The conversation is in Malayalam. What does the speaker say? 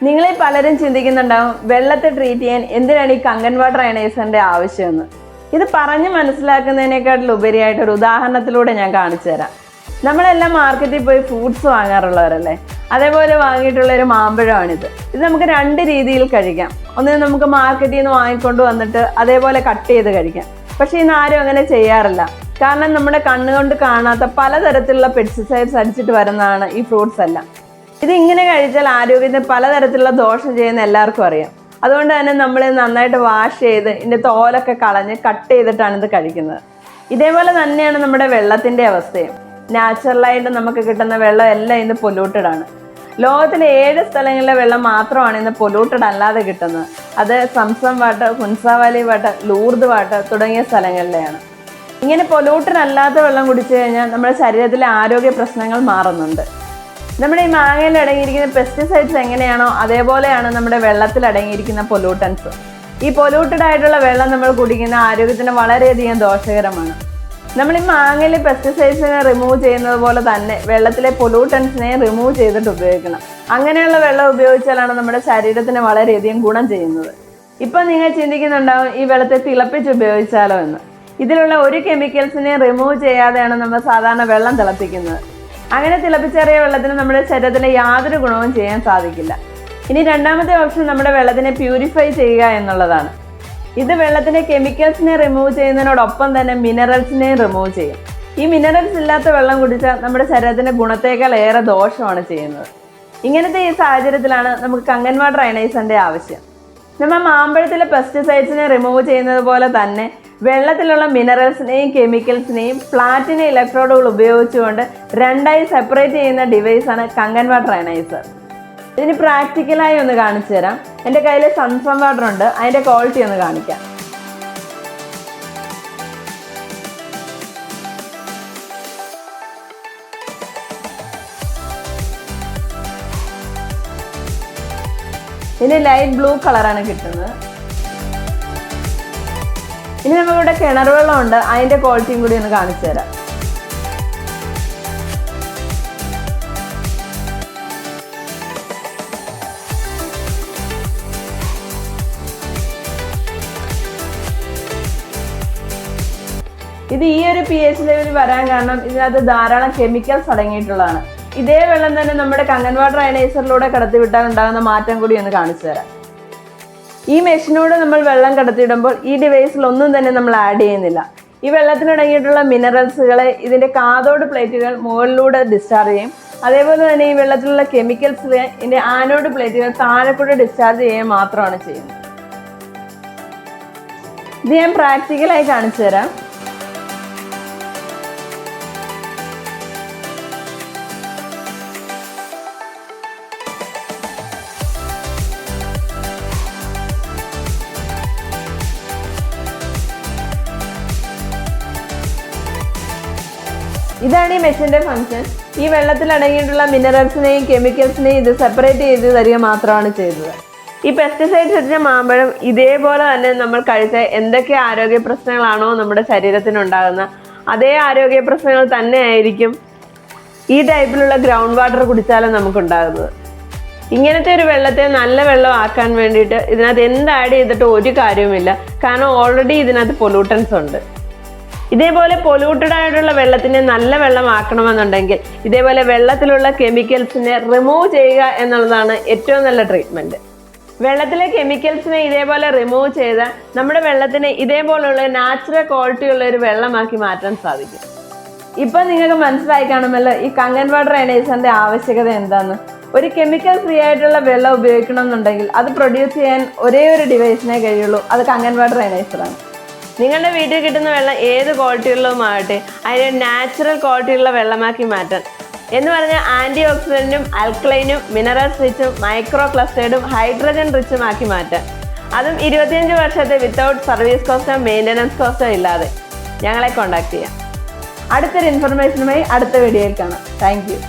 നിങ്ങളിൽ പലരും ചിന്തിക്കുന്നുണ്ടാവും വെള്ളത്തെ ട്രീറ്റ് ചെയ്യാൻ എന്തിനാണ് ഈ കങ്കൻ വാട്ടർ അയണൈസറിന്റെ ആവശ്യമെന്ന്. ഇത് പറഞ്ഞ് മനസ്സിലാക്കുന്നതിനേക്കാട്ടിൽ ഉപരിയായിട്ട് ഒരു ഉദാഹരണത്തിലൂടെ ഞാൻ കാണിച്ചു തരാം. നമ്മളെല്ലാം മാർക്കറ്റിൽ പോയി ഫ്രൂട്ട്സ് വാങ്ങാറുള്ളവരല്ലേ, അതേപോലെ വാങ്ങിയിട്ടുള്ള ഒരു മാമ്പഴമാണിത്. ഇത് നമുക്ക് രണ്ട് രീതിയിൽ കഴിക്കാം. ഒന്ന്, നമുക്ക് മാർക്കറ്റിൽ നിന്ന് വാങ്ങിക്കൊണ്ട് വന്നിട്ട് അതേപോലെ കട്ട് ചെയ്ത് കഴിക്കാം. പക്ഷെ ഇന്ന് ആരും അങ്ങനെ ചെയ്യാറില്ല. കാരണം നമ്മുടെ കണ്ണുകൊണ്ട് കാണാത്ത പലതരത്തിലുള്ള പെസ്റ്റിസൈഡ്സ് അടിച്ചിട്ട് വരുന്നതാണ് ഈ ഫ്രൂട്ട്സ് എല്ലാം. ഇത് ഇങ്ങനെ കഴിച്ചാൽ ആരോഗ്യത്തിന് പലതരത്തിലുള്ള ദോഷം ചെയ്യുന്ന എല്ലാവർക്കും അറിയാം. അതുകൊണ്ട് തന്നെ നമ്മൾ നന്നായിട്ട് വാഷ് ചെയ്ത് ഇതിൻ്റെ തോലൊക്കെ കളഞ്ഞ് കട്ട് ചെയ്തിട്ടാണ് ഇത് കഴിക്കുന്നത്. ഇതേപോലെ തന്നെയാണ് നമ്മുടെ വെള്ളത്തിൻ്റെ അവസ്ഥയും. നാച്ചുറലായിട്ട് നമുക്ക് കിട്ടുന്ന വെള്ളം എല്ലാം ഇന്ന് പൊല്യൂട്ടഡ് ആണ്. ലോകത്തിലെ 7 സ്ഥലങ്ങളിലെ വെള്ളം മാത്രമാണ് ഇന്ന് പൊല്യൂട്ടഡ് അല്ലാതെ കിട്ടുന്നത്. അത് Zamzam water, Hunza valley water, Lourdes water തുടങ്ങിയ സ്ഥലങ്ങളിലെയാണ്. ഇങ്ങനെ പൊല്യൂട്ടഡ് അല്ലാത്ത വെള്ളം കുടിച്ചു കഴിഞ്ഞാൽ നമ്മുടെ ശരീരത്തിലെ ആരോഗ്യ പ്രശ്നങ്ങൾ മാറുന്നുണ്ട്. നമ്മുടെ ഈ മാങ്ങയിൽ അടങ്ങിയിരിക്കുന്ന പെസ്റ്റിസൈഡ്സ് എങ്ങനെയാണോ അതേപോലെയാണ് നമ്മുടെ വെള്ളത്തിൽ അടങ്ങിയിരിക്കുന്ന പൊല്യൂട്ടൻസ്. ഈ പൊല്യൂട്ടഡ് ആയിട്ടുള്ള വെള്ളം നമ്മൾ കുടിക്കുന്ന ആരോഗ്യത്തിന് വളരെയധികം ദോഷകരമാണ്. നമ്മൾ ഈ മാങ്ങയിലെ പെസ്റ്റിസൈഡ്സിനെ റിമൂവ് ചെയ്യുന്നത് പോലെ തന്നെ വെള്ളത്തിലെ പൊല്യൂട്ടൻസിനെ റിമൂവ് ചെയ്തിട്ട് ഉപയോഗിക്കണം. അങ്ങനെയുള്ള വെള്ളം ഉപയോഗിച്ചാലാണ് നമ്മുടെ ശരീരത്തിന് വളരെയധികം ഗുണം ചെയ്യുന്നത്. ഇപ്പം നിങ്ങൾ ചിന്തിക്കുന്നുണ്ടാവും ഈ വെള്ളത്തെ തിളപ്പിച്ച് ഉപയോഗിച്ചാലോ എന്ന്. ഇതിലുള്ള ഒരു കെമിക്കൽസിനെ റിമൂവ് ചെയ്യാതെയാണ് നമ്മൾ സാധാരണ വെള്ളം തിളപ്പിക്കുന്നത്. അങ്ങനെ തിളപ്പിച്ചറിയ വെള്ളത്തിന് നമ്മുടെ ശരീരത്തിന് യാതൊരു ഗുണവും ചെയ്യാൻ സാധിക്കില്ല. ഇനി രണ്ടാമത്തെ ഓപ്ഷൻ നമ്മുടെ വെള്ളത്തിനെ പ്യൂരിഫൈ ചെയ്യുക എന്നുള്ളതാണ്. ഇത് വെള്ളത്തിൻ്റെ കെമിക്കൽസിനെ റിമൂവ് ചെയ്യുന്നതിനോടൊപ്പം തന്നെ മിനറൽസിനെയും റിമൂവ് ചെയ്യും. ഈ മിനറൽസ് ഇല്ലാത്ത വെള്ളം കുടിച്ചാൽ നമ്മുടെ ശരീരത്തിൻ്റെ ഗുണത്തേക്കാൾ ഏറെ ദോഷമാണ് ചെയ്യുന്നത്. ഇങ്ങനത്തെ ഈ സാഹചര്യത്തിലാണ് നമുക്ക് കങ്കൻ വാട്ടർ അയണൈസറിൻ്റെ ആവശ്യം. നമ്മൾ മാമ്പഴത്തിലെ പെസ്റ്റിസൈഡ്സിനെ റിമൂവ് ചെയ്യുന്നത് പോലെ തന്നെ വെള്ളത്തിലുള്ള മിനറൽസിനെയും കെമിക്കൽസിനെയും പ്ലാറ്റിനം ഇലക്ട്രോഡുകൾ ഉപയോഗിച്ചുകൊണ്ട് രണ്ടായി സെപ്പറേറ്റ് ചെയ്യുന്ന ഡിവൈസാണ് കങ്കൻ വാട്ടർ അയണൈസർ. ഇതിന് പ്രാക്ടിക്കലായി ഒന്ന് കാണിച്ചു തരാം. എൻ്റെ കയ്യിൽ സംസം വാട്ടർ ഉണ്ട്, അതിൻ്റെ ക്വാളിറ്റി ഒന്ന് കാണിക്കാം. ഇതിന് ലൈറ്റ് ബ്ലൂ കളറാണ് കിട്ടുന്നത്. ഇനി നമ്മളിവിടെ കിണർ വെള്ളമുണ്ട്, അതിൻ്റെ ക്വാളിറ്റിയും കൂടി ഒന്ന് കാണിച്ചു തരാം. ഇത് ഈ ഒരു pH ലെവലിൽ വരാൻ കാരണം ഇതിനകത്ത് ധാരാളം കെമിക്കൽസ് അടങ്ങിയിട്ടുള്ളതാണ്. ഇതേ വെള്ളം തന്നെ നമ്മുടെ കങ്കൻ വാട്ടർ അയണൈസറിലൂടെ കടത്തിവിട്ടാൽ ഉണ്ടാകുന്ന മാറ്റം കൂടി ഒന്ന് കാണിച്ചു തരാം. ഈ മെഷീനോട് നമ്മൾ വെള്ളം കടത്തിയിടുമ്പോൾ ഈ ഡിവൈസിൽ ഒന്നും തന്നെ നമ്മൾ ആഡ് ചെയ്യുന്നില്ല. ഈ വെള്ളത്തിനടങ്ങിയിട്ടുള്ള മിനറൽസുകളെ ഇതിൻ്റെ കാഥോഡ് പ്ലേറ്റുകൾ മുകളിലൂടെ ഡിസ്ചാർജ് ചെയ്യും. അതേപോലെ തന്നെ ഈ വെള്ളത്തിലുള്ള കെമിക്കൽസിലെ ഇതിൻ്റെ ആനോഡ് പ്ലേറ്റുകൾ താഴെ കൂടെ ഡിസ്ചാർജ് ചെയ്യുക മാത്രമാണ് ചെയ്യുന്നത്. ഇത് ഞാൻ പ്രാക്ടിക്കലായി കാണിച്ചു തരാം. ഇതാണ് ഈ മെഷീൻ്റെ ഫംഗ്ഷൻ. ഈ വെള്ളത്തിൽ അടങ്ങിയിട്ടുള്ള മിനറൽസിനെയും കെമിക്കൽസിനെയും ഇത് സെപ്പറേറ്റ് ചെയ്ത് തരിക മാത്രമാണ് ചെയ്തത്. ഈ പെസ്റ്റിസൈഡ്സ് അടിച്ച മാമ്പഴം ഇതേപോലെ തന്നെ നമ്മൾ കഴിച്ച എന്തൊക്കെ ആരോഗ്യ പ്രശ്നങ്ങളാണോ നമ്മുടെ ശരീരത്തിനുണ്ടാകുന്ന അതേ ആരോഗ്യ പ്രശ്നങ്ങൾ തന്നെ ആയിരിക്കും ഈ ടൈപ്പിലുള്ള ഗ്രൗണ്ട് വാട്ടർ കുടിച്ചാലും നമുക്കുണ്ടാകുന്നത്. ഇങ്ങനത്തെ ഒരു വെള്ളത്തെ നല്ല വെള്ളം ആക്കാൻ വേണ്ടിയിട്ട് ഇതിനകത്ത് എന്ത് ആഡ് ചെയ്തിട്ട് ഒരു കാര്യവുമില്ല. കാരണം ഓൾറെഡി ഇതിനകത്ത് പൊല്യൂട്ടൻസ് ഉണ്ട്. ഇതേപോലെ പൊല്യൂട്ടഡ് ആയിട്ടുള്ള വെള്ളത്തിനെ നല്ല വെള്ളമാക്കണമെന്നുണ്ടെങ്കിൽ ഇതേപോലെ വെള്ളത്തിലുള്ള കെമിക്കൽസിനെ റിമൂവ് ചെയ്യുക എന്നുള്ളതാണ് ഏറ്റവും നല്ല ട്രീറ്റ്മെൻറ്റ്. വെള്ളത്തിലെ കെമിക്കൽസിനെ ഇതേപോലെ റിമൂവ് ചെയ്താൽ നമ്മുടെ വെള്ളത്തിനെ ഇതേപോലുള്ള നാച്ചുറൽ ക്വാളിറ്റിയുള്ള ഒരു വെള്ളമാക്കി മാറ്റാൻ സാധിക്കും. ഇപ്പം നിങ്ങൾക്ക് മനസ്സിലായി കാണുമല്ലോ ഈ കങ്കൻ വാട്ടർ അയണൈസറിൻ്റെ ആവശ്യകത എന്താണെന്ന്. ഒരു കെമിക്കൽ ഫ്രീ ആയിട്ടുള്ള വെള്ളം ഉപയോഗിക്കണം എന്നുണ്ടെങ്കിൽ അത് പ്രൊഡ്യൂസ് ചെയ്യാൻ ഒരേ ഒരു ഡിവൈസിനെ കഴിയുള്ളൂ, അത് കങ്കൻ വാട്ടർ അയണൈസറാണ്. നിങ്ങളുടെ വീട്ടിൽ കിട്ടുന്ന വെള്ളം ഏത് ക്വാളിറ്റിയുള്ളതുമാകട്ടെ അതിനെ നാച്ചുറൽ ക്വാളിറ്റിയുള്ള വെള്ളമാക്കി മാറ്റാൻ എന്ന് പറഞ്ഞാൽ ആൻറ്റി ഓക്സിഡൻറ്റും ആൽക്കലൈനും മിനറൽസ് റിച്ചും മൈക്രോ ക്ലസ്റ്റേർഡും ഹൈഡ്രജൻ റിച്ചും ആക്കി മാറ്റാൻ, അതും 25 വർഷത്തെ വിത്തൗട്ട് സർവീസ് കോസ്റ്റോ മെയിൻ്റനൻസ് കോസ്റ്റോ ഇല്ലാതെ ഞങ്ങളെ കോൺടാക്ട് ചെയ്യാം. അടുത്തൊരു ഇൻഫർമേഷനുമായി അടുത്ത വീഡിയോയിൽ കാണാം. Thank you.